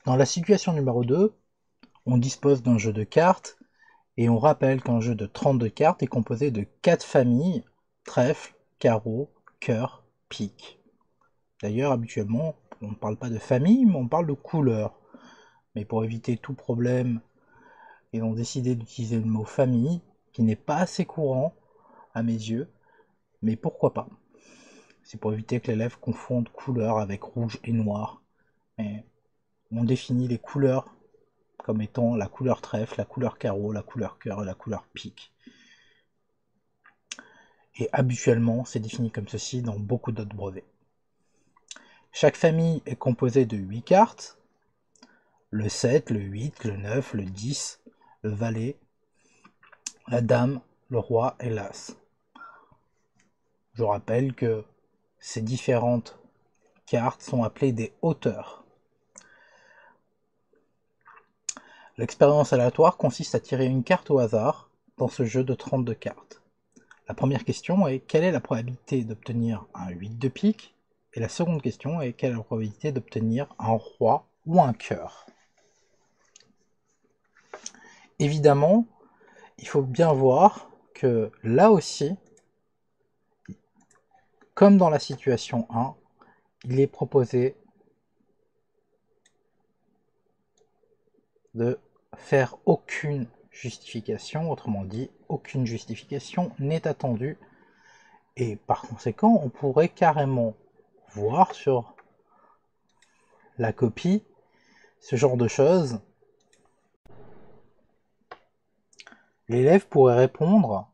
Dans la situation numéro 2, on dispose d'un jeu de cartes, et on rappelle qu'un jeu de 32 cartes est composé de 4 familles, trèfle, carreau, cœur, pique. D'ailleurs, habituellement, on ne parle pas de famille, mais on parle de couleur. Mais pour éviter tout problème, ils ont décidé d'utiliser le mot famille, qui n'est pas assez courant à mes yeux, mais pourquoi pas. C'est pour éviter que l'élève confonde couleur avec rouge et noir. Mais on définit les couleurs comme étant la couleur trèfle, la couleur carreau, la couleur cœur et la couleur pique. Et habituellement, c'est défini comme ceci dans beaucoup d'autres brevets. Chaque famille est composée de 8 cartes, le 7, le 8, le 9, le 10, le valet, la dame, le roi et l'as. Je rappelle que ces différentes cartes sont appelées des hauteurs. L'expérience aléatoire consiste à tirer une carte au hasard dans ce jeu de 32 cartes. La première question est quelle est la probabilité d'obtenir un 8 de pique, et la seconde question est quelle est la probabilité d'obtenir un roi ou un cœur. Évidemment, il faut bien voir que là aussi, comme dans la situation 1, il est proposé de faire aucune justification, autrement dit, aucune justification n'est attendue, et par conséquent, on pourrait carrément voir sur la copie ce genre de choses. L'élève pourrait répondre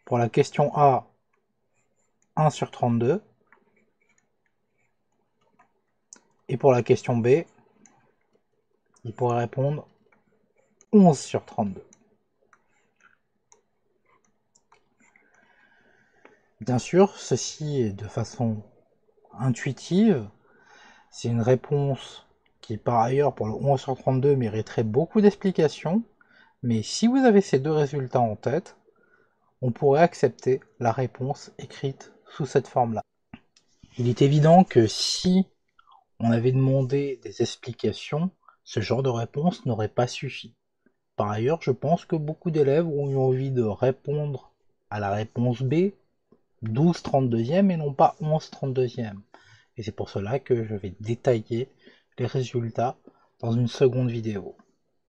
pour la question A 1 sur 32 et pour la question B il pourrait répondre 11 sur 32. Bien sûr, ceci est de façon intuitive, c'est une réponse qui par ailleurs pour le 11 sur 32 mériterait beaucoup d'explications, mais si vous avez ces deux résultats en tête, on pourrait accepter la réponse écrite sous cette forme-là. Il est évident que si on avait demandé des explications, ce genre de réponse n'aurait pas suffi. Par ailleurs, je pense que beaucoup d'élèves ont eu envie de répondre à la réponse B, 12 32e et non pas 11 32e. Et c'est pour cela que je vais détailler les résultats dans une seconde vidéo.